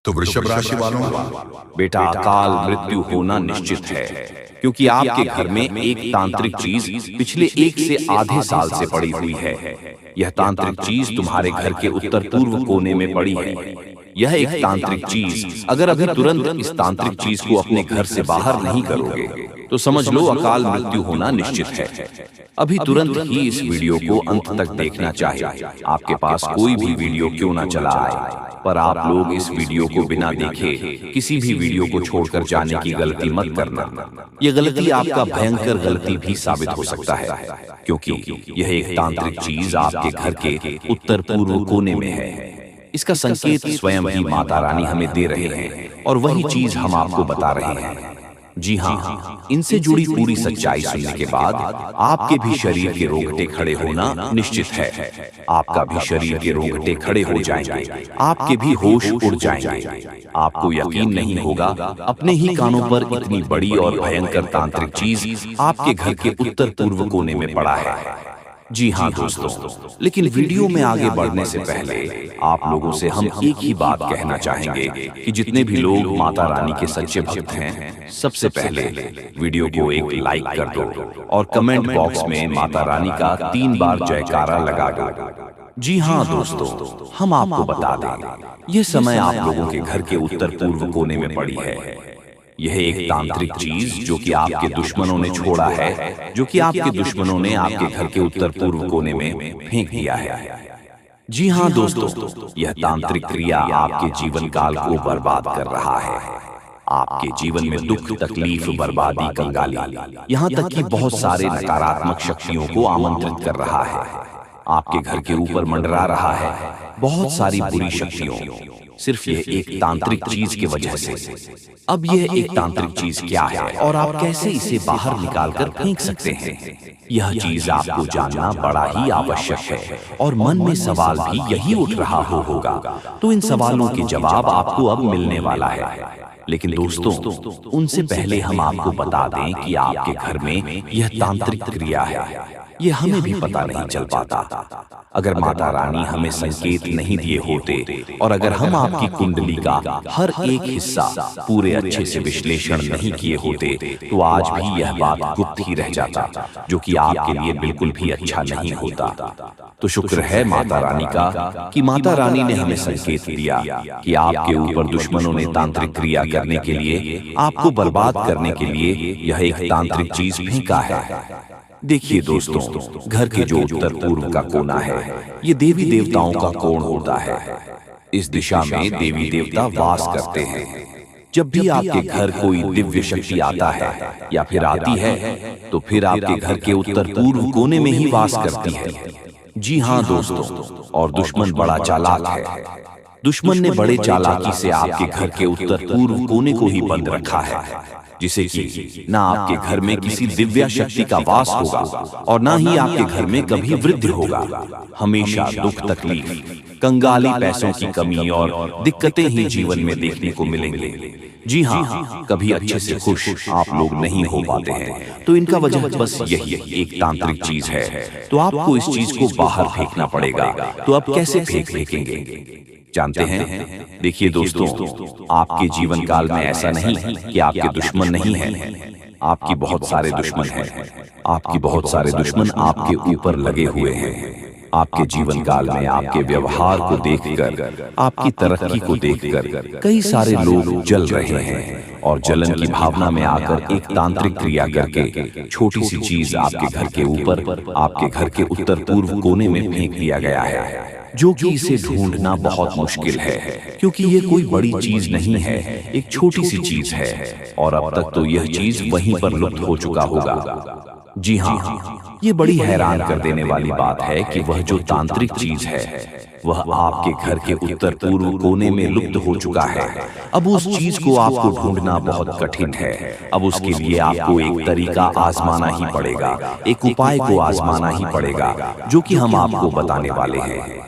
तो वृषभ राशि वालों, बेटा अकाल मृत्यु होना निश्चित है, क्योंकि आपके घर में एक तांत्रिक चीज पिछले 1 से आधे साल से पड़ी हुई है। यह तांत्रिक चीज तुम्हारे घर के उत्तर पूर्व कोने में पड़ी है। यह एक तांत्रिक चीज अगर अभी तुरंत इस तांत्रिक चीज को अपने घर से बाहर नहीं करोगे तो समझ लो अकाल मृत्यु होना निश्चित है। अभी तुरंत ही इस वीडियो को अंत तक देखना चाहिए। आपके पास कोई भी वीडियो क्यों ना चला आए, पर आप लोग इस वीडियो को बिना देखे किसी भी वीडियो को छोड़कर जाने की गलती मत करना। यह गलती आपका भयंकर गलती भी साबित हो सकता है, क्योंकि यह एक तांत्रिक चीज आपके घर के उत्तर पूर्व कोने में है। इसका संकेत स्वयं ही माता रानी हमें दे रहे हैं और वही चीज हम आपको बता रहे हैं। जी हाँ, इनसे जुड़ी पूरी सच्चाई सुनने के बाद आपके भी शरीर के रोंगटे खड़े होना निश्चित है। आपका भी शरीर के रोंगटे खड़े हो जाएंगे, आपके भी होश उड़ जाएंगे। आपको यकीन नहीं होगा अपने ही कानों पर इतनी बड़ी और भयंकर तांत्रिक चीज आपके घर के उत्तर पूर्व कोने में पड़ा है। जी हाँ दोस्तों, लेकिन वीडियो में आगे बढ़ने से पहले आप लोगों से हम एक ही बात कहना चाहेंगे कि जितने भी लोग माता रानी के सच्चे भक्त हैं, सबसे पहले वीडियो को एक लाइक कर दो और कमेंट बॉक्स में माता रानी का 3 बार जयकारा लगा दो। जी हाँ दोस्तों, हम आपको बता दें, यह समय आप लोगों के घर के उत्तर पूर्व कोने में पड़ी है। यह एक तांत्रिक चीज जो कि आपके दुश्मनों ने छोड़ा है, जो कि आपके दुश्मनों ने आपके घर के उत्तर पूर्व कोने में फेंक दिया है। जी हाँ दोस्तों, यह तांत्रिक क्रिया आपके जीवन काल को बर्बाद कर रहा है। आपके जीवन में दुख, तकलीफ, बर्बादी, कंगाली, यहाँ तक कि बहुत सारे नकारात्मक शक्तियों को आमंत्रित कर रहा है। आपके घर के ऊपर मंडरा रहा है बहुत सारी बुरी शक्तियों, सिर्फ यह एक तांत्रिक चीज की वजह से। अब यह एक तांत्रिक चीज क्या है और आप कैसे इसे बाहर निकालकर फेंक सकते हैं, यह चीज आपको जानना बड़ा ही आवश्यक है। और मन में सवाल भी यही उठ रहा होगा, तो इन सवालों के जवाब आपको अब मिलने वाला है। लेकिन दोस्तों, उनसे पहले हम आपको बता दें कि आपके घर में यह तांत्रिक क्रिया है, यह हमें भी पता नहीं चल पाता। अगर माता रानी हमें संकेत नहीं दिए होते और अगर हम आपकी कुंडली का हर एक हिस्सा पूरे अच्छे से विश्लेषण नहीं किए होते तो आज भी यह बात गुप्त ही रह जाता, जो कि आपके लिए बिल्कुल भी अच्छा नहीं होता। तो शुक्र है माता रानी का कि माता रानी ने हमें संकेत दिया कि आपके ऊपर दुश्मनों ने तांत्रिक क्रिया करने के लिए, आपको बर्बाद करने के लिए यह एक तांत्रिक चीज फेंका है। देखिए दोस्तों, घर के जो उत्तर पूर्व का कोना है, ये देवी देवताओं का कोण होता है। इस दिशा में देवी देवता वास करते हैं। जब भी आपके घर कोई दिव्य शक्ति आता है या फिर आती है, तो फिर आपके घर के उत्तर पूर्व कोने में ही वास करती है। जी हाँ दोस्तों, और दुश्मन बड़ा चालाक है। दुश्मन ने बड़े चालाकी से आपके घर के उत्तर पूर्व कोने को ही बंद रखा है, जिसे कि ना आपके घर में किसी दिव्या शक्ति का वास होगा और ना ही आपके घर में कभी वृद्धि होगा। हमेशा दुख, तकलीफ, कंगाली, पैसों की कमी और दिक्कतें ही जीवन में देखने को मिलेंगे। जी हाँ, कभी अच्छे से खुश आप लोग नहीं हो पाते हैं, तो इनका वजह बस यही एक तांत्रिक चीज है। तो आपको इस चीज को बाहर फेंकना पड़ेगा। तो अब कैसे फेंकेंगे जानते हैं? देखिए दोस्तों, आपके जीवन काल में ऐसा नहीं कि आपके दुश्मन नहीं हैं। आपकी बहुत सारे दुश्मन हैं। आपकी बहुत सारे दुश्मन आपके ऊपर लगे हुए हैं। आपके जीवन काल में आपके व्यवहार को देखकर, आपकी तरक्की को देखकर कई सारे लोग जल रहे हैं और जलन की भावना में आकर एक तांत्रिक क्रिया करके छोटी सी चीज आपके घर के ऊपर, आपके घर के उत्तर पूर्व कोने में फेंक दिया गया है, जो कि इसे ढूंढना बहुत मुश्किल है, क्योंकि ये कोई बड़ी चीज नहीं है, एक छोटी सी चीज है और अब तक तो यह चीज वहीं पर लुप्त हो चुका होगा। जी हाँ, ये बड़ी हैरान कर देने वाली बात है कि वह जो तांत्रिक चीज है वह आपके घर के उत्तर पूर्व कोने में लुप्त हो चुका है। अब उस चीज को आपको ढूंढना बहुत कठिन है। अब उसके लिए आपको एक तरीका आजमाना ही पड़ेगा, एक उपाय को आजमाना ही पड़ेगा, जो कि हम आपको बताने वाले हैं।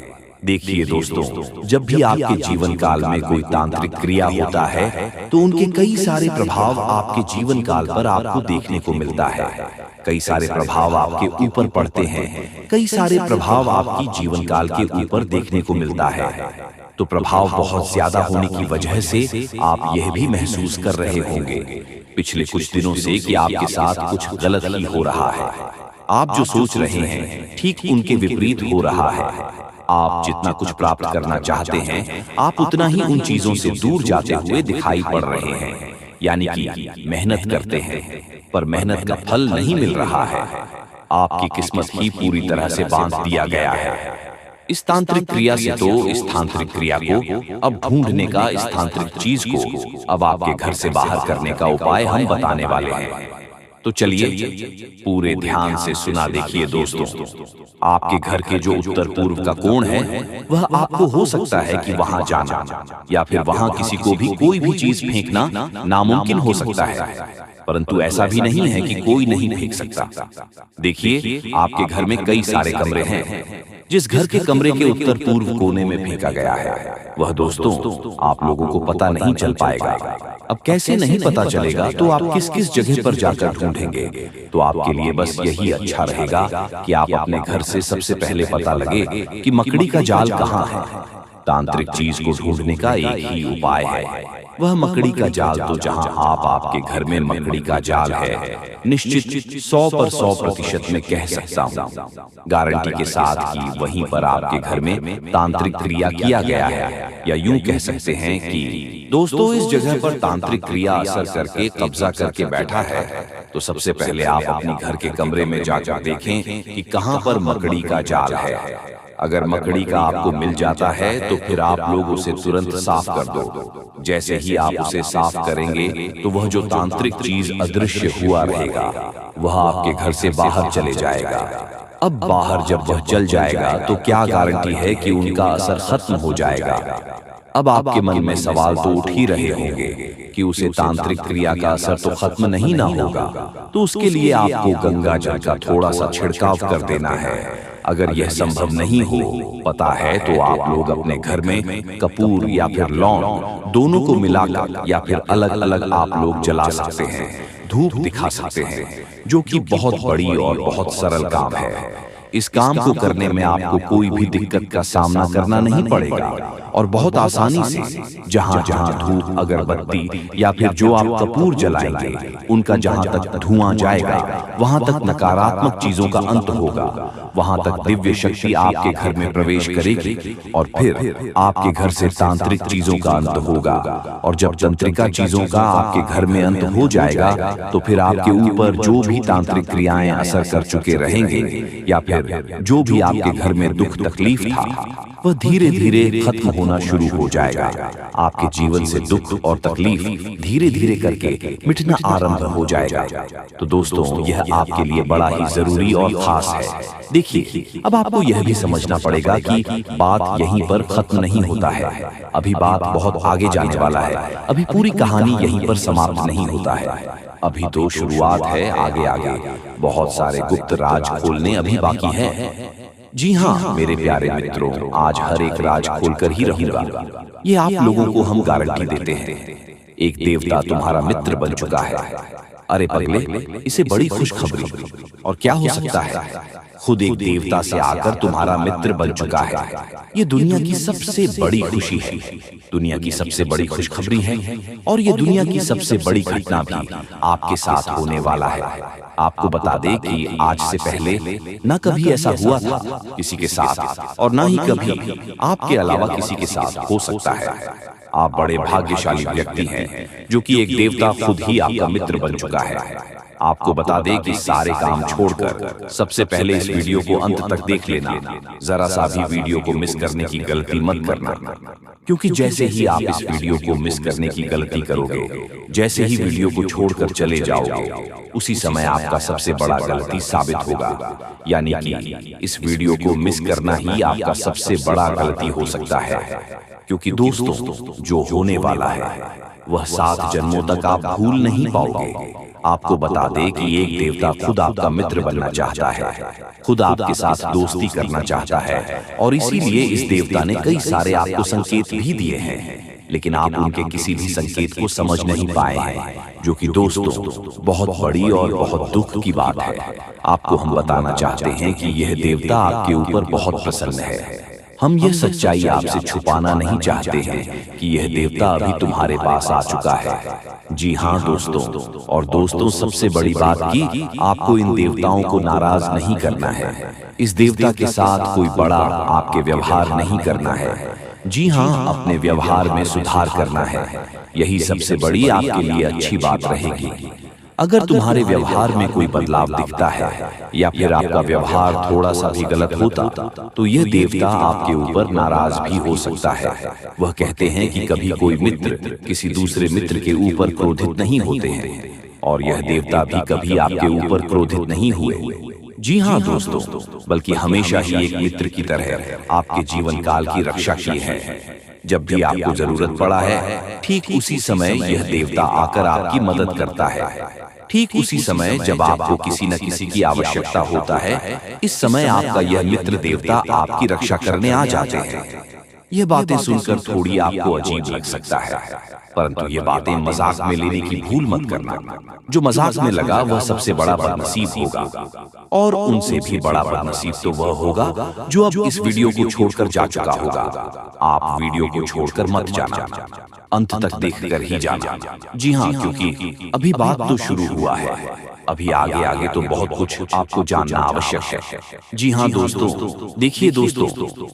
देखिए दोस्तों, जब भी आपके जीवन काल में कोई तांत्रिक क्रिया होता है तो उनके कई सारे प्रभाव आपके जीवन काल पर आपको देखने को मिलता है। कई सारे प्रभाव आपके ऊपर पड़ते हैं, कई सारे प्रभाव आपकी जीवन काल के ऊपर देखने को मिलता है। तो प्रभाव बहुत ज्यादा होने की वजह से आप यह भी महसूस कर रहे होंगे पिछले कुछ दिनों से कि आपके साथ कुछ गलत ही हो रहा है। आप जो सोच रहे हैं ठीक उनके विपरीत हो रहा है। आप जितना कुछ प्राप्त करना चाहते हैं आप उतना ही उन चीजों से दूर जाते हुए दिखाई पड़ रहे हैं। यानी कि मेहनत करते हैं पर मेहनत का फल नहीं मिल रहा है। आपकी किस्मत ही पूरी तरह से बांध दिया गया है। इस तांत्रिक क्रिया से तो इस तांत्रिक क्रिया को अब ढूंढने का, इस तांत्रिक चीज को अब आपके घर से बाहर करने का उपाय हम बताने वाले हैं। तो चलिए पूरे ध्यान से सुना देखिए दोस्तों। आपके घर के जो उत्तर पूर्व का कोण है वह आपको हो सकता है कि वहां जाना या फिर वहां किसी को भी कोई भी चीज फेंकना नामुमकिन हो सकता है, परंतु ऐसा भी नहीं है कि कोई नहीं फेंक सकता। देखिए आपके घर में कई सारे कमरे हैं। जिस घर के कमरे के उत्तर पूर्व कोने में फेंका गया है वह दोस्तों आप लोगों को पता नहीं चल पाएगा। अब कैसे नहीं पता चलेगा तो आप किस किस जगह पर जाकर ढूंढेंगे? तो आपके लिए बस यही अच्छा रहेगा कि आप अपने घर से सबसे पहले पता लगे कि मकड़ी का जाल कहाँ है। तांत्रिक चीज को ढूंढने का एक ही उपाय है, वह मकड़ी का जाल। तो जहां आपके घर में मकड़ी का जाल है, निश्चित 100% में कह सकता हूँ गारंटी के साथ कि वहीं पर आपके घर में तांत्रिक क्रिया किया गया है। या यूं कह सकते हैं कि दोस्तों इस जगह पर तांत्रिक क्रिया असर करके कब्जा करके बैठा है। तो सबसे पहले आप अपने घर के कमरे में जाकर देखें कि कहां पर मकड़ी का जाल है। अगर मकड़ी का आपको मिल जाता है तो फिर आप लोग उसे तुरंत साफ कर दो। जैसे ही आप उसे साफ करेंगे तो वह जो तांत्रिक चीज अदृश्य हुआ रहेगा वह आपके घर से बाहर चले जाएगा। अब बाहर जब वह चल जाएगा तो क्या गारंटी है कि उनका असर खत्म हो जाएगा? अब आपके मन में सवाल तो उठ ही रहे होंगे कि उसे तांत्रिक क्रिया का असर तो खत्म नहीं ना होगा। तो उसके लिए आपको गंगा जल का थोड़ा सा छिड़काव कर देना है। अगर यह संभव नहीं हो पता है तो आप लोग अपने घर में कपूर या फिर लौंग दोनों को मिलाकर या फिर अलग अलग आप लोग जला सकते हैं, धूप दिखा सकते हैं, जो कि बहुत बड़ी और बहुत सरल काम है। इस काम को करने में आपको कोई भी दिक्कत का सामना करना नहीं पड़ेगा और बहुत आसानी से जहां जहां धूप, अगरबत्ती या फिर जो आप कपूर जलाएंगे उनका जहां तक धुआं जाएगा वहां तक नकारात्मक चीजों का अंत होगा, वहां तक दिव्य शक्ति आपके घर में प्रवेश करेगी और फिर आपके घर से तांत्रिक चीजों का अंत होगा। और जब तंत्रिका चीजों का आपके घर में अंत हो जाएगा तो फिर आपके ऊपर जो भी तांत्रिक क्रियाएं असर कर चुके रहेंगे या फिर जो भी आपके घर में दुख तकलीफ था वह धीरे धीरे खत्म होना शुरू हो जाएगा। आपके जीवन से दुख और तकलीफ धीरे धीरे करके मिटना आरंभ हो जाएगा। तो दोस्तों यह आपके लिए बड़ा ही जरूरी और खास है। देखिए अब आपको यह भी समझना पड़ेगा कि बात यहीं पर खत्म नहीं होता है, अभी बात बहुत आगे जाने वाला है। अभी पूरी कहानी यहीं पर समाप्त नहीं होता है, अभी तो शुरुआत है। आगे आगे बहुत सारे गुप्त राज खोलने अभी बाकी है। जी हाँ मेरे प्यारे मित्रों, आज हर एक राज खोलकर ही रहूंगा, ये आप लोगों को हम गारंटी देते हैं। एक देवता तुम्हारा मित्र बन चुका है। अरे पगले, इसे बड़ी खुशखबरी और क्या हो सकता है? खुद एक देवता से आकर तुम्हारा मित्र बन चुका है। ये दुनिया की सबसे बड़ी खुशी है, दुनिया की सबसे बड़ी खुशखबरी है और ये दुनिया की सबसे बड़ी घटना भी आपके साथ होने वाला है। आपको बता दे कि आज से पहले न कभी ऐसा हुआ था किसी के साथ और न ही कभी आपके अलावा किसी के साथ हो सकता है। आप बड़े भाग्यशाली व्यक्ति हैं जो कि एक देवता खुद ही आपका मित्र बन चुका है। आपको बता दें कि सारे काम छोड़कर सबसे पहले इस वीडियो को अंत तक देख लेना। जरा सा भी वीडियो को मिस करने की गलती मत करना, क्योंकि जैसे ही आप इस वीडियो को मिस करने की गलती करोगे, जैसे ही वीडियो को छोड़कर चले जाओगे, उसी समय आपका सबसे बड़ा गलती साबित होगा। यानी कि इस वीडियो को मिस करना ही आपका सबसे बड़ा गलती हो सकता है, क्योंकि दोस्तों जो होने वाला है वह 7 जन्मों तक आप भूल नहीं पाओगे। आपको बता दे कि एक देवता खुद आपका मित्र बनना चाहता है, खुद आपके साथ दोस्ती करना चाहता है और इसीलिए इस देवता ने कई सारे आपको संकेत भी दिए हैं, लेकिन आप उनके किसी भी संकेत को समझ नहीं पाए हैं, जो कि दोस्तों बहुत बड़ी और बहुत दुख की बात है। आपको हम बताना चाहते हैं कि यह देवता आपके ऊपर बहुत प्रसन्न है। हम यह सच्चाई आपसे छुपाना नहीं चाहते हैं कि यह देवता अभी तुम्हारे पास आ चुका है। जी हाँ दोस्तों, और दोस्तों सबसे बड़ी बात कि आपको इन देवताओं को नाराज नहीं करना है। इस देवता के साथ कोई बड़ा आपके व्यवहार नहीं करना है। जी हाँ, अपने व्यवहार में सुधार करना है। यही सबसे बड़ी आपके लिए अच्छी बात रहेगी। अगर तुम्हारे व्यवहार में कोई बदलाव दिखता है या फिर आपका व्यवहार थोड़ा सा भी गलत होता, तो यह देवता आपके ऊपर नाराज भी हो सकता है। वह कहते हैं कि कभी कोई मित्र किसी दूसरे मित्र के ऊपर क्रोधित नहीं होते हैं, और यह देवता भी कभी आपके ऊपर क्रोधित नहीं हुए। जी हाँ दोस्तों, बल्कि हमेशा ही एक मित्र की तरह आपके जीवन काल की रक्षा की है। जब भी आपको जरूरत पड़ा है, ठीक उसी समय यह देवता आकर आपकी मदद करता है। ठीक उसी समय जब आपको किसी न किसी की आवश्यकता होता है, इस समय आपका यह मित्र देवता आपकी रक्षा करने आ जाते हैं। यह बातें सुनकर थोड़ी आपको अजीब लग सकता है, परंतु ये बातें मजाक में लेने की भूल मत करना। जो मजाक में लगा वह सबसे बड़ा बदनसीब होगा, और उनसे भी बड़ा बदनसीब तो वह होगा जो अब इस वीडियो को छोड़कर जा चुका होगा। आप वीडियो को छोड़कर मत जाना, अंत तक देखकर ही जाना। जी हाँ, क्योंकि अभी बात तो शुरू हुआ है। अभी आगे आगे तो बहुत कुछ आपको जानना आवश्यक है। जी हाँ दोस्तों, देखिए दोस्तों,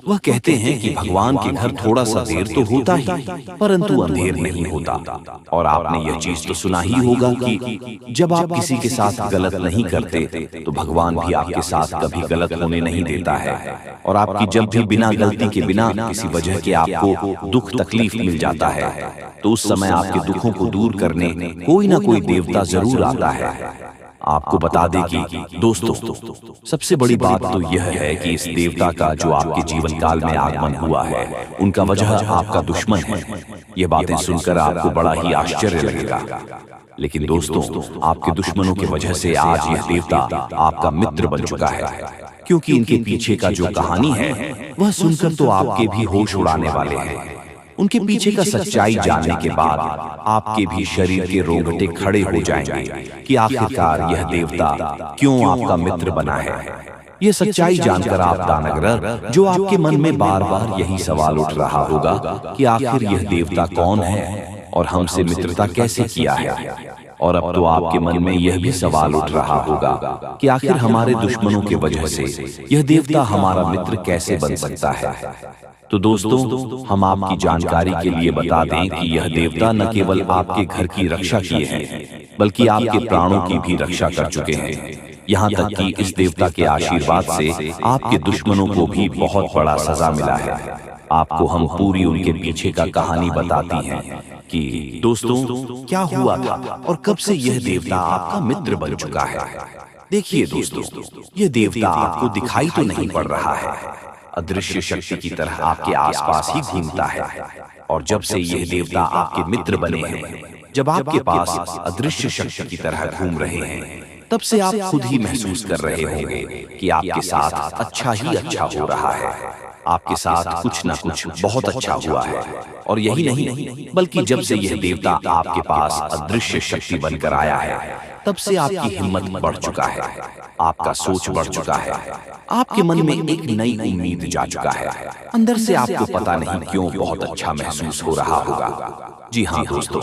वह कहते हैं कि भगवान के घर थोड़ा सा देर तो होता ही, परंतु अंधेर नहीं होता। और आपने यह चीज तो सुना ही होगा कि जब आप किसी के साथ गलत नहीं करते, तो भगवान भी आपके साथ कभी गलत होने नहीं देता है। और आपकी जब भी बिना गलती के, बिना किसी वजह के आपको दुख तकलीफ मिल जाता है, तो उस समय आपके दुखों को दूर करने कोई ना कोई देवता जरूर आता है। आपको बता दें कि दोस्तों, सबसे बड़ी बात तो यह है कि इस देवता का जो आपके जीवन काल में आगमन हुआ है, उनका वजह आपका दुश्मन है। ये बातें सुनकर आपको बड़ा ही आश्चर्य लगेगा, लेकिन दोस्तों, आपके दुश्मनों की वजह से आज यह देवता आपका मित्र बन चुका है। क्योंकि इनके पीछे का जो कहानी है, वह सुनकर तो आपके भी होश उड़ाने वाले हैं। उनके पीछे का सच्चाई जानने के बाद आपके भी शरीर के रोंगटे खड़े हो जाएंगे कि आखिरकार यह देवता क्यों आपका मित्र बना है। यह सच्चाई जानकर आप दानगरर, जो आपके मन में बार बार यही सवाल उठ रहा होगा कि आखिर यह देवता कौन है और हमसे मित्रता कैसे किया है, और अब तो आपके मन में यह भी सवाल उठ रहा होगा कि आखिर हमारे दुश्मनों की वजह से यह देवता हमारा मित्र कैसे बन सकता है। तो दोस्तों, हम आपकी जानकारी के लिए बता दें कि यह देवता न केवल आपके घर की रक्षा किए हैं, बल्कि आपके प्राणों की भी रक्षा कर चुके हैं। यहाँ तक कि इस देवता के आशीर्वाद से आपके दुश्मनों को भी बहुत बड़ा सजा मिला है। आपको हम पूरी उनके पीछे का कहानी बताती हैं कि दोस्तों क्या हुआ था और कब से यह देवता आपका मित्र बन चुका है। देखिए दोस्तों, यह देवता आपको दिखाई तो नहीं पड़ रहा है, अदृश्य शक्ति की तरह आपके आसपास ही घूमता है। और जब से यह देवता आपके मित्र बने हैं, जब आपके पास अदृश्य शक्ति की तरह घूम रहे हैं, तब से आप खुद ही महसूस कर रहे होंगे कि आपके साथ अच्छा ही अच्छा हो रहा है। आपके साथ कुछ ना कुछ बहुत अच्छा हुआ है। और यही नहीं, बल्कि जब से यह देवता आपके पास अदृश्य शक्ति बनकर आया है, तब से आपकी हिम्मत बढ़ चुका है, आपका सोच बढ़ चुका है, आपके मन में एक नई उम्मीद जा चुका है। अंदर से आपको पता नहीं क्यों बहुत अच्छा महसूस हो रहा होगा। जी हाँ दोस्तों,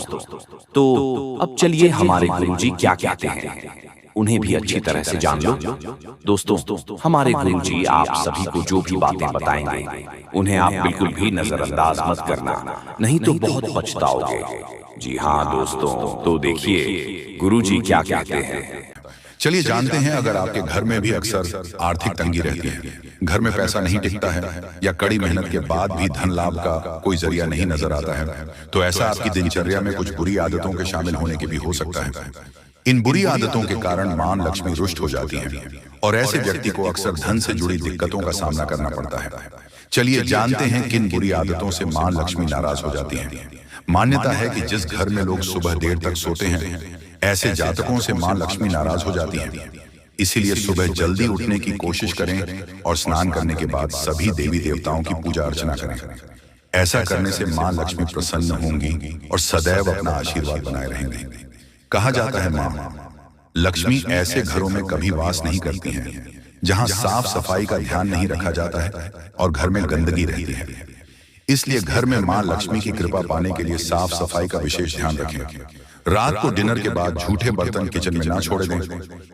तो अब चलिए हमारे गुरुजी क्या कहते हैं, उन्हें भी अच्छी तरह से जान लो। दोस्तों, हमारे गुरुजी आप सभी को जो भी बातें बताएंगे, उन्हें आप बिल्कुल भी नजरअंदाज मत करना, नहीं तो बहुत पछताओगे। जी हाँ दोस्तों, तो देखिए गुरुजी क्या कहते हैं। चलिए जानते हैं, अगर आपके घर में भी अक्सर आर्थिक तंगी रहती है, घर में पैसा नहीं टिकता है, या कड़ी मेहनत के बाद भी धन लाभ का कोई जरिया नहीं नजर आता है, तो ऐसा आपकी दिनचर्या में कुछ बुरी आदतों के शामिल होने की भी हो सकता है। इन बुरी आदतों के कारण मां लक्ष्मी रुष्ट हो जाती है, और ऐसे व्यक्ति को अक्सर धन से जुड़ी दिक्कतों का सामना करना पड़ता है। चलिए जानते हैं किन बुरी आदतों से मां लक्ष्मी नाराज हो जाती है। मान्यता है कि जिस घर में लोग सुबह देर तक सोते हैं, ऐसे जातकों से मां लक्ष्मी नाराज हो जाती हैं। इसीलिए सुबह जल्दी उठने की कोशिश करें और स्नान करने के बाद सभी देवी देवताओं की पूजा अर्चना करें। ऐसा करने से मां लक्ष्मी प्रसन्न होंगी और सदैव अपना आशीर्वाद बनाए रहेंगे। कहा जाता है मां लक्ष्मी ऐसे घरों में कभी वास नहीं करती हैं जहां साफ सफाई का ध्यान नहीं रखा जाता है और घर में गंदगी रहती है। इसलिए घर में मां लक्ष्मी की कृपा पाने के लिए साफ सफाई का विशेष ध्यान रखें। रात को डिनर के बाद झूठे बर्तन किचन में ना छोड़ दें,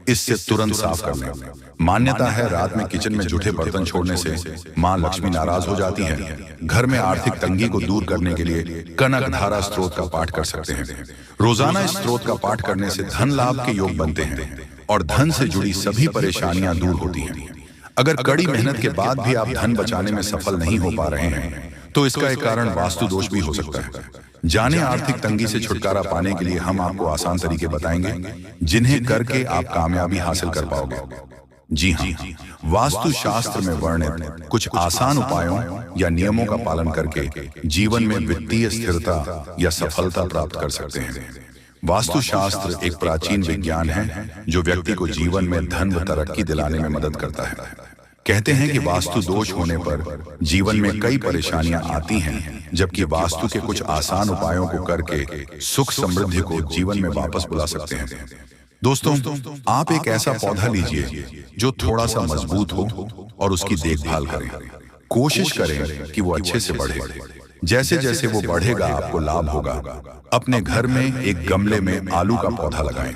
इससे तुरंत साफ कर लें। मान्यता है रात में किचन में झूठे बर्तन छोड़ने से मां लक्ष्मी नाराज हो जाती है। घर में आर्थिक तंगी को दूर करने के लिए कनक धारा स्त्रोत का पाठ कर सकते हैं। रोजाना इस स्त्रोत का पाठ करने से धन लाभ के योग बनते हैं और धन से जुड़ी सभी परेशानियां दूर होती हैं। अगर कड़ी मेहनत के बाद भी आप धन बचाने में सफल नहीं हो पा रहे हैं तो इसका एक कारण वास्तु दोष भी हो सकता है। जाने आर्थिक तंगी से छुटकारा पाने के लिए हम आपको आसान तरीके बताएंगे जिन्हें करके आप कामयाबी हासिल कर पाओगे। जी हाँ, वास्तु शास्त्र में वर्णित कुछ आसान उपायों या नियमों का पालन करके जीवन में वित्तीय स्थिरता या सफलता प्राप्त कर सकते हैं। वास्तु शास्त्र एक प्राचीन विज्ञान है जो व्यक्ति को जीवन में धन व तरक्की दिलाने में मदद करता है। कहते हैं कि वास्तु दोष होने पर जीवन में कई परेशानियां आती हैं, जबकि वास्तु के कुछ आसान उपायों को करके सुख समृद्धि को जीवन में वापस बुला सकते हैं। दोस्तों, आप एक ऐसा पौधा लीजिए जो थोड़ा सा मजबूत हो और उसकी देखभाल करें। कोशिश करें कि वो अच्छे से बढ़े। जैसे जैसे वो बढ़ेगा आपको लाभ होगा। अपने घर में एक गमले में आलू का पौधा लगाएं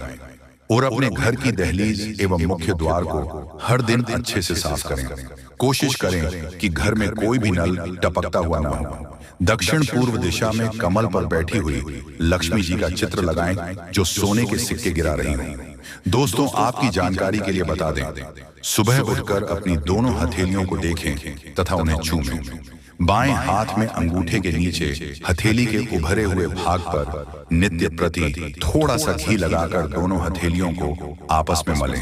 और अपने घर की दहलीज एवं मुख्य द्वार को हर दिन अच्छे से साफ करें। कोशिश करें कि घर में कोई भी नल टपकता हुआ ना हो। दक्षिण पूर्व दिशा में कमल पर बैठी हुई लक्ष्मी जी का चित्र लगाएं जो सोने के सिक्के गिरा रही हो। दोस्तों, आपकी जानकारी के लिए बता दें, सुबह उठकर अपनी दोनों हथेलियों को देखें तथा उन्हें छूएं। बाएं हाथ में अंगूठे के नीचे हथेली के उभरे हुए भाग पर नित्य प्रति थोड़ा सा घी लगाकर दोनों हथेलियों को आपस में मलें।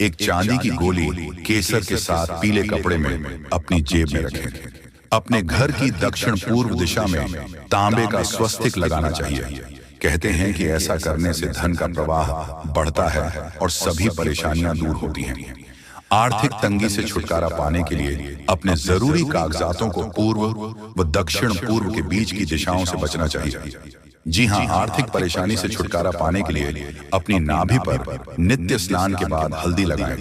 एक चांदी की गोली केसर के साथ पीले कपड़े में अपनी जेब में रखें। अपने घर की दक्षिण पूर्व दिशा में तांबे का स्वस्तिक लगाना चाहिए। कहते हैं कि ऐसा करने से धन का प्रवाह बढ़ता है और सभी परेशानियां दूर होती हैं। आर्थिक तंगी से छुटकारा पाने के लिए अपने जरूरी कागजातों को पूर्व व दक्षिण पूर्व के बीच की दिशाओं से बचना चाहिए। जी हाँ, आर्थिक परेशानी से छुटकारा पाने के लिए अपनी नाभि पर नित्य स्नान के बाद हल्दी लगाएं।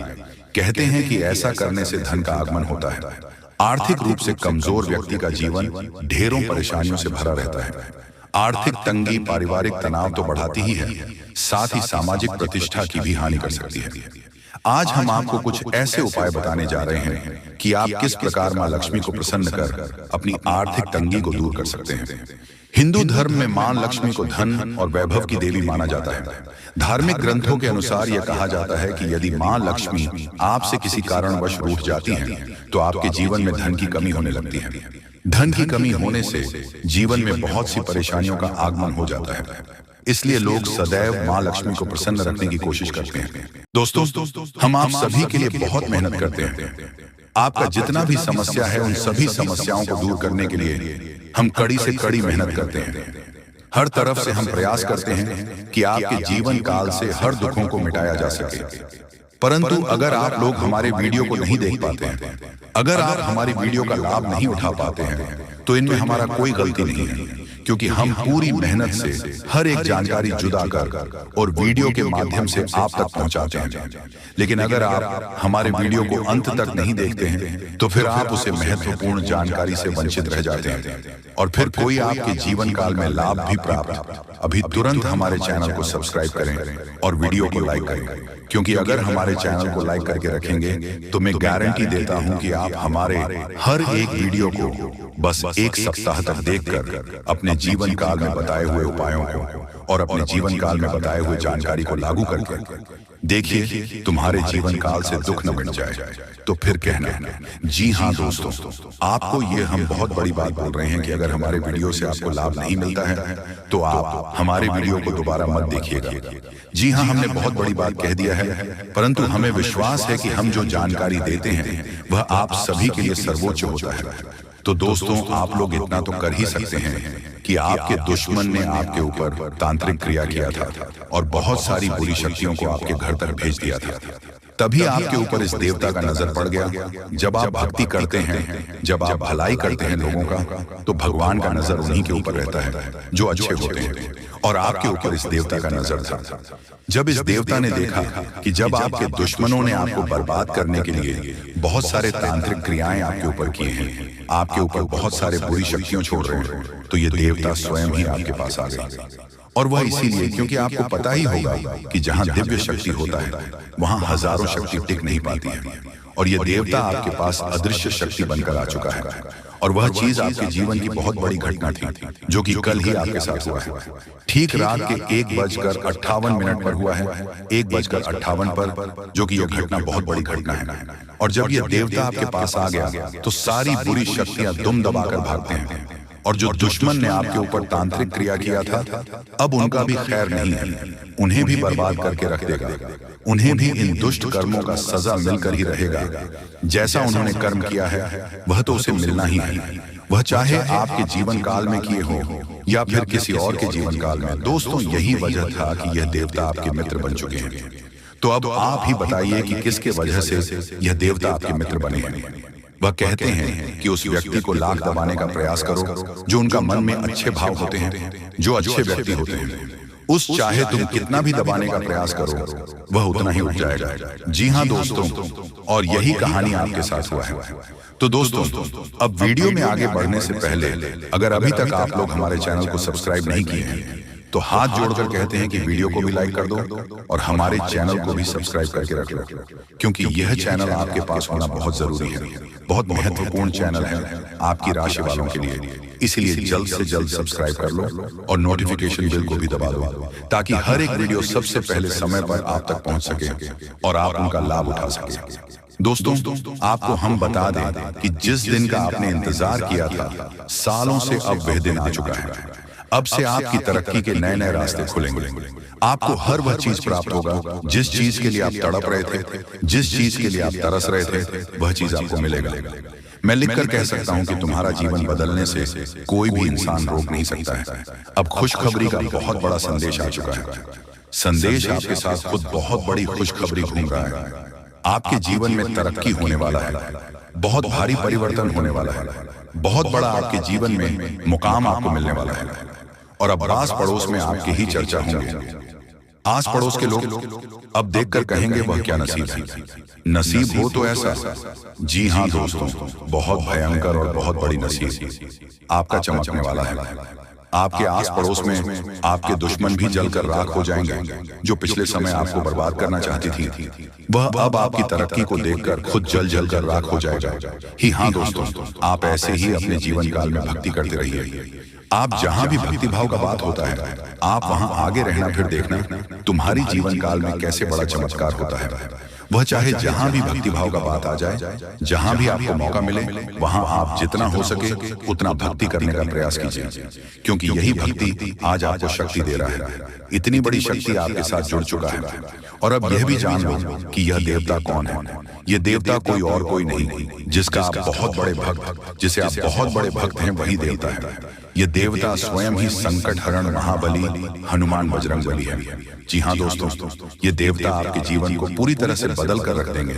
कहते हैं कि ऐसा करने से धन का आगमन होता है। आर्थिक रूप से कमजोर व्यक्ति का जीवन ढेरों परेशानियों से भरा रहता है। आर्थिक तंगी पारिवारिक तनाव तो बढ़ाती ही है, साथ ही सामाजिक प्रतिष्ठा की भी हानि कर सकती है। आज हम आपको कुछ ऐसे उपाय बताने जा रहे हैं कि आप किस प्रकार मां लक्ष्मी को प्रसन्न कर अपनी आर्थिक तंगी को दूर कर सकते हैं। हिंदू धर्म में मां लक्ष्मी को धन और वैभव की देवी माना जाता है। धार्मिक ग्रंथों के अनुसार यह कहा जाता है कि यदि मां लक्ष्मी आपसे किसी कारणवश रूठ जाती हैं, तो आपके जीवन में धन की कमी होने लगती है। धन की कमी होने से जीवन में बहुत सी परेशानियों का आगमन हो जाता है। इसलिए लोग सदैव मां लक्ष्मी को प्रसन्न रखने की कोशिश करते हैं। दोस्तों, हम आप सभी के लिए बहुत मेहनत करते हैं। आपका जितना भी समस्या है उन सभी समस्याओं को दूर करने के लिए हम कड़ी से कड़ी मेहनत करते हैं। हर तरफ से हम प्रयास करते हैं कि आपके जीवन काल से हर दुखों को मिटाया जा सके। परंतु अगर आप लोग हमारे वीडियो को नहीं देख पाते हैं, अगर आप हमारी वीडियो का लाभ नहीं उठा पाते हैं, तो इनमें हमारा कोई गलती नहीं है, क्योंकि हम पूरी मेहनत से हर एक जानकारी जुदा कर और वीडियो के माध्यम से आप तक पहुंचाते हैं। लेकिन अगर आप हमारे वीडियो को अंत तक नहीं देखते हैं, तो फिर आप उसे महत्वपूर्ण जानकारी से वंचित रह जाते हैं और फिर कोई आपके जीवन काल में लाभ भी प्राप्त। अभी तुरंत हमारे चैनल को सब्सक्राइब करें और वीडियो को लाइक करें, क्योंकि अगर हमारे चैनल को लाइक करके रखेंगे तो मैं गारंटी देता हूं कि आप हमारे हर एक वीडियो को बस एक सप्ताह तक देखकर अपने जीवन काल में बताए हुए उपायों को और अपने जीवन काल में बताए हुए जानकारी को लागू करके देखिए, तुम्हारे जीवन काल से दुख न मिट जाए तो फिर कहना। जी हाँ दोस्तों, आपको ये हम बहुत बड़ी बात बोल रहे हैं कि अगर हमारे वीडियो से आपको लाभ नहीं मिलता है तो आप हमारे वीडियो को दोबारा मत देखिएगा। जी हाँ, हमने बहुत बड़ी बात कह दिया है, परंतु हमें विश्वास है कि हम जो जानकारी देते हैं वह आप सभी के लिए सर्वोच्च होता है। तो दोस्तों, आप लोग इतना तो कर ही सकते हैं कि आपके दुश्मन ने आपके ऊपर तांत्रिक क्रिया किया था और बहुत सारी बुरी शक्तियों को आपके घर तक भेज दिया था। तभी आपके ऊपर इस देवता का नजर पड़ गया। जब आप भक्ति करते हैं, जब आप भलाई करते हैं लोगों का, तो भगवान का नजर उन्हीं के ऊपर रहता है जो अच्छे होते हैं, और आपके ऊपर इस देवता का नजर था। जब इस देवता ने देखा कि जब आपके दुश्मनों ने आपको बर्बाद करने के लिए बहुत सारे तांत्रिक क्रियाएं आपके ऊपर किए हैं, आपके ऊपर बहुत सारे बुरी शक्तियां छोड़ रहे हैं, तो ये देवता स्वयं ही आपके पास आ गए। और वह इसीलिए क्योंकि आपको पता ही होगा कि जहां दिव्य शक्ति होता है वहां हजारों शक्ति टिक नहीं पाती है, और यह देवता आपके पास अदृश्य शक्ति बनकर आ चुका है। और वह चीज आपके जीवन की बहुत बड़ी घटना थी जो कि कल ही आपके साथ हुआ है। ठीक रात के 1:58 पर हुआ है, 1:58 पर, जो कि यह घटना बहुत बड़ी घटना है। और जब यह देवता आपके पास आ गया तो सारी बुरी शक्तियां दुम दबाकर भागते हैं, और जो दुश्मन ने आपके ऊपर तांत्रिक क्रिया किया था अब उनका भी खैर नहीं है, उन्हें भी बर्बाद करके रख देगा। उन्हें भी इन दुष्ट कर्मों का सजा मिलकर ही रहेगा। जैसा उन्होंने कर्म किया है वह तो उसे मिलना ही है, वह चाहे आपके जीवन काल में किए हो या फिर किसी और के जीवन काल में। दोस्तों, यही वजह था कि यह देवता आपके मित्र बन चुके हैं। तो अब आप ही बताइए कि किसके वजह से यह देवता आपके मित्र बने हैं। वह कहते हैं कि उस व्यक्ति को लाख दबाने का प्रयास करो जो उनका मन में अच्छे भाव होते हैं, जो अच्छे व्यक्ति होते हैं। उस चाहे तुम कितना भी दबाने का प्रयास करो वह उतना ही उठ जाएगा। जी हाँ दोस्तों, और यही कहानी आपके साथ हुआ है। तो दोस्तों, अब वीडियो में आगे बढ़ने से पहले अगर अभी तक आप लोग हमारे चैनल को सब्सक्राइब नहीं किए हैं तो हाथ जोड़कर कहते हैं कि वीडियो को भी लाइक कर दो और हमारे चैनल को भी सब्सक्राइब करके रख लो, क्योंकि यह चैनल आपके पास होना बहुत जरूरी है, बहुत महत्वपूर्ण चैनल है आपकी राशि वालों के लिए। इसलिए जल्द से जल्द सब्सक्राइब कर लो और नोटिफिकेशन बेल को भी दबा दो, ताकि हर एक वीडियो सबसे पहले समय पर आप तक पहुंच सके और आप उनका लाभ उठा सके। दोस्तों, आपको हम बता दें कि जिस दिन का आपने इंतजार किया था, सालों से अब वह दिन आ चुका है। अब से आपकी तरक्की के नए नए रास्ते खुलेंगे। आपको हर वह चीज प्राप्त होगा जिस चीज के लिए आप तड़प रहे थे, जिस चीज के लिए आप तरस रहे थे, वह चीज आपको मिलेगा। मैं लिखकर कह सकता हूं कि तुम्हारा जीवन बदलने से कोई भी इंसान रोक नहीं सकता है। अब खुशखबरी का बहुत बड़ा संदेश आ चुका है। संदेश आपके साथ खुद बहुत बड़ी खुशखबरी घूम रहा है। आपके जीवन में तरक्की होने वाला है, बहुत भारी परिवर्तन होने वाला है, बहुत बड़ा आपके जीवन में मुकाम आपको मिलने वाला है। और अब आस पड़ोस में आपकी ही चर्चा होंगे। आस पड़ोस के लोग अब देखकर कहेंगे वह क्या नसीब है। नसीब हो तो ऐसा, जी हाँ दोस्तों, बहुत भयंकर और बहुत बड़ी नसीब आपका चमकने वाला है। आपके आस पड़ोस में आपके दुश्मन भी जलकर राख हो जाएंगे। जो पिछले समय आपको बर्बाद करना चाहती थी वह अब आपकी तरक्की को देखकर खुद जल जल कर राख हो जाएगा। ही हाँ दोस्तों, आप ऐसे ही अपने जीवन काल में भक्ति करते रहिए। आप जहां भी भक्ति भाव का बात होता है आप वहां आगे रहना, फिर देखना तुम्हारी जीवन काल में कैसे बड़ा चमत्कार होता है। वह चाहे जहां भी भक्ति भाव का बात आ जाए, जहां भी आपको मौका मिले, वहां आप जितना हो सके उतना भक्ति करने का प्रयास कीजिए, क्योंकि यही भक्ति आज आपको शक्ति दे रहा है। इतनी बड़ी शक्ति आपके साथ जुड़ चुका है। और अब यह भी जान लो कि यह देवता कौन है। यह देवता कोई और कोई नहीं, जिसका आप बहुत बड़े भक्त, जिसे आप बहुत बड़े भक्त हैं, वही देवता है। यह देवता स्वयं ही संकट हरण महाबली हनुमान बजरंगबली है। जी हाँ दोस्तों, ये देवता आपके जीवन को पूरी तरह से बदल कर रख देंगे।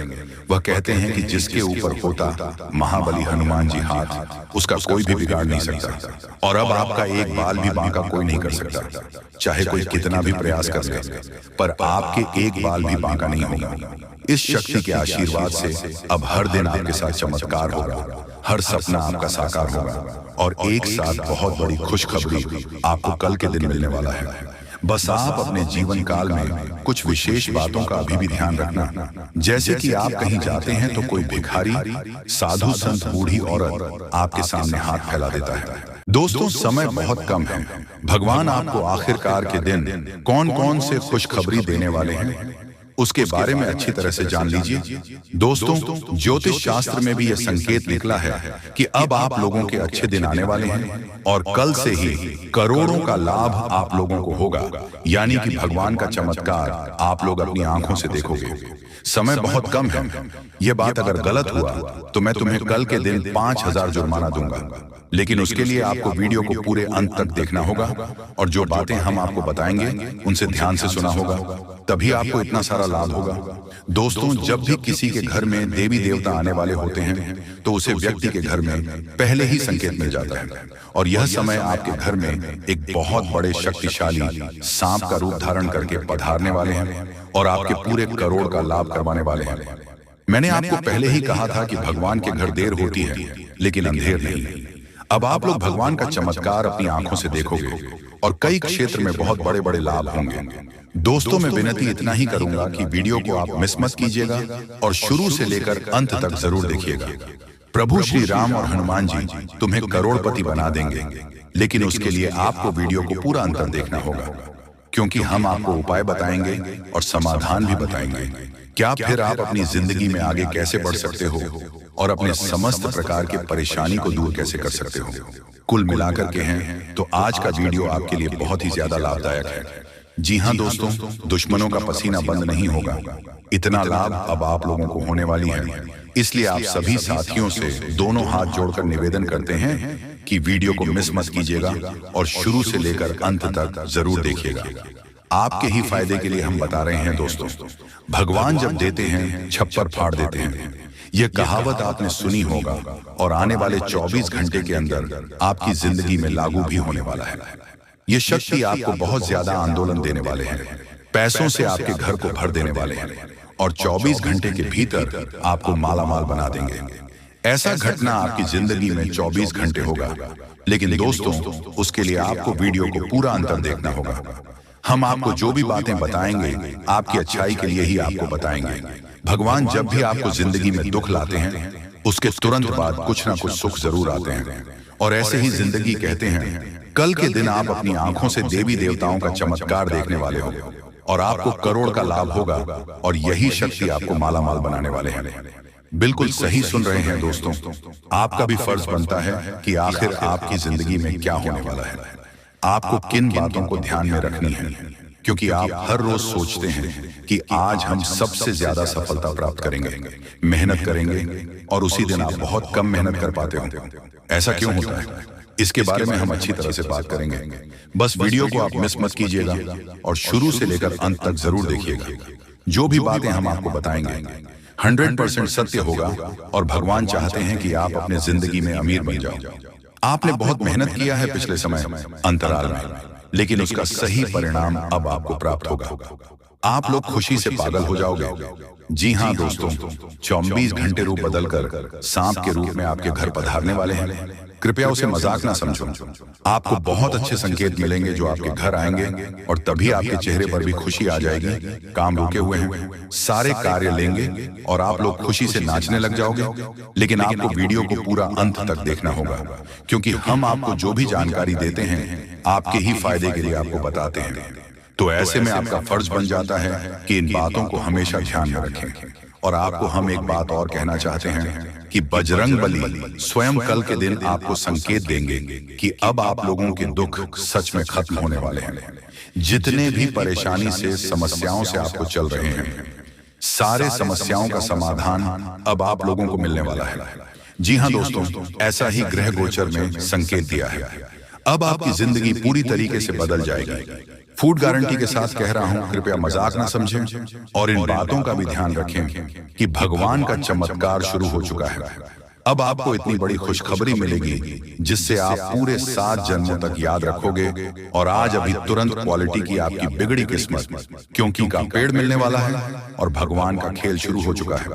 वह कहते हैं कि जिसके ऊपर होता महाबली हनुमान जी हाथ, उसका कोई भी बिगाड़ नहीं सकता। और अब आपका एक बाल भी बांका कोई नहीं कर सकता, चाहे कोई कितना भी प्रयास कर ले, पर आपके एक बाल भी बांका नहीं होगा। इस शक्ति के आशीर्वाद से अब हर दिन आपके साथ चमत्कार होगा, हर सपना आपका साकार होगा, और एक साथ बहुत बड़ी खुशखबरी आपको कल के दिन मिलने वाला है। बस आप अपने जीवन काल में कुछ विशेष बातों का अभी भी ध्यान रखना। जैसे कि आप कहीं जाते हैं तो कोई भिखारी, साधु, संत, बूढ़ी औरत आपके सामने हाथ फैला देता है। दोस्तों, समय बहुत कम है। भगवान आपको आखिरकार के दिन कौन कौन से खुशखबरी देने वाले हैं उसके बारे में अच्छी तरह से जान लीजिए। दोस्तों, ज्योतिष शास्त्र में भी यह संकेत निकला है कि अब आप लोगों के अच्छे दिन आने वाले हैं, और कल से ही करोड़ों का लाभ आप लोगों को होगा। यानी कि भगवान का चमत्कार आप लोग अपनी आंखों से देखोगे। समय बहुत कम है। यह बात अगर गलत हुआ तो मैं तुम्हें कल के दिन 5000 जुर्माना दूंगा। लेकिन उसके लिए आपको वीडियो को पूरे अंत तक देखना होगा और जो बातें हम आपको बताएंगे उनसे ध्यान से सुना होगा, तभी आपको इतना सारा लाभ होगा। दोस्तों, जब भी किसी के घर में देवी देवता आने वाले होते हैं तो उसे व्यक्ति के घर में पहले ही संकेत मिल जाता है और यह समय आपके घर में एक बहुत बड़े शक्तिशाली सांप का रूप धारण करके पधारने वाले हैं और आपके पूरे करोड़ का लाभ करवाने वाले हैं। मैंने आपको पहले ही कहा था कि भगवान के घर देर होती है लेकिन अंधेर नहीं। अब आप लोग भगवान का चमत्कार अपनी आंखों से देखोगे और कई क्षेत्र में बहुत बड़े बड़े लाभ होंगे। दोस्तों, मैं विनती इतना ही करूंगा कि वीडियो को आप मिस मत कीजिएगा और शुरू से लेकर अंत तक जरूर देखिएगा। प्रभु श्री राम और हनुमान जी तुम्हें करोड़पति बना देंगे, लेकिन उसके लिए आपको वीडियो को पूरा अंत तक देखना होगा, क्योंकि हम आपको उपाय बताएंगे और समाधान भी बताएंगे। क्या फिर आप अपनी जिंदगी में आगे कैसे बढ़ सकते हो और अपने समस्त प्रकार के परेशानी को दूर कैसे कर सकते हो। कुल मिलाकर के हैं तो आज का वीडियो आपके लिए बहुत ही ज्यादा लाभदायक है। जी हाँ दोस्तों, दुश्मनों का पसीना बंद नहीं होगा। इतना लाभ अब आप लोगों को होने वाली है, इसलिए आप सभी साथियों से दोनों हाथ जोड़कर निवेदन करते हैं कि वीडियो को मिस मत कीजिएगा और शुरू से लेकर अंत तक जरूर देखिएगा। आपके ही फायदे के लिए हम बता रहे हैं दोस्तों। भगवान जब देते हैं छप्पर फाड़ देते हैं, यह कहावत आपने सुनी होगा और आने वाले 24 घंटे के अंदर आपकी जिंदगी में लागू भी होने वाला है। ये शक्ति आपको बहुत ज्यादा आंदोलन देने वाले हैं, पैसों से आपके घर को भर देने वाले हैं और 24 घंटे के भीतर आपको मालामाल बना देंगे। ऐसा घटना आपकी जिंदगी में 24 घंटे होगा, लेकिन दोस्तों उसके लिए आपको वीडियो को पूरा अंतर देखना होगा। हम आपको जो भी बातें बताएंगे आपकी अच्छाई के लिए ही आपको बताएंगे। भगवान जब भी आपको जिंदगी में दुख लाते हैं उसके तुरंत बाद कुछ ना कुछ सुख जरूर आते हैं और ऐसे ही जिंदगी कहते हैं। कल के दिन आप अपनी आंखों से देवी देवताओं का चमत्कार देखने वाले हो और आपको करोड़ का लाभ होगा और यही शक्ति आपको मालामाल बनाने वाले हैं। बिल्कुल सही सुन रहे हैं दोस्तों। आपका भी फर्ज बनता है कि आखिर आपकी जिंदगी में क्या होने वाला है, आपको किन बातों को ध्यान में रखनी है, क्योंकि आप हर रोज सोचते हैं कि आज हम सबसे ज्यादा सफलता प्राप्त करेंगे, मेहनत करेंगे और उसी दिन आप बहुत कम मेहनत कर पाते हो। ऐसा क्यों होता है, इसके बारे में हम अच्छी तरह से बात करेंगे। बस वीडियो को आप मिस मत कीजिएगा और शुरू से लेकर अंत तक जरूर देखिएगा। जो भी बातें हम आपको बताएंगे 100% सत्य होगा और भगवान चाहते हैं कि आप अपने जिंदगी में अमीर बन जाओ। आपने बहुत मेहनत किया है पिछले समय अंतराल में, लेकिन उसका सही परिणाम अब आपको प्राप्त होगा। आप लोग खुशी से पागल हो जाओगे। जी हाँ दोस्तों, 24 घंटे रूप बदलकर सांप के रूप में आपके घर पधारने वाले हैं। कृपया उसे मजाक ना समझो। आपको बहुत अच्छे संकेत मिलेंगे जो आपके घर आएंगे और तभी आपके चेहरे पर भी खुशी आ जाएगी। काम रुके हुए हैं, सारे कार्य लेंगे और आप लोग खुशी से नाचने लग जाओगे। लेकिन आपको वीडियो को पूरा अंत तक देखना होगा, क्योंकि हम आपको जो भी जानकारी देते हैं आपके ही फायदे के लिए आपको बताते हैं। तो ऐसे में आपका फर्ज बन जाता है कि इन बातों को हमेशा ध्यान में रखें। और आपको हम एक बात और कहना चाहते हैं कि बजरंग बली स्वयं कल के दिन आपको संकेत देंगे कि अब आप लोगों के दुख सच में खत्म होने वाले हैं। जितने भी परेशानी से समस्याओं से आपको चल रहे हैं, सारे समस्याओं का समाधान अब आप लोगों को मिलने वाला है। जी हाँ दोस्तों, ऐसा ही ग्रह गोचर में संकेत दिया है। अब आपकी जिंदगी पूरी तरीके से बदल जाएगी। फूड गारंटी के साथ कह रहा हूं, कृपया मजाक ना समझें और इन बातों का भी ध्यान रखें कि भगवान का चमत्कार शुरू हो चुका है। अब आपको इतनी बड़ी खुशखबरी मिलेगी जिससे आप पूरे 7 जन्मों तक याद रखोगे। और आज अभी तुरंत क्वालिटी की आपकी बिगड़ी किस्मत क्योंकि का पेड़ मिलने वाला है और भगवान का खेल शुरू हो चुका है।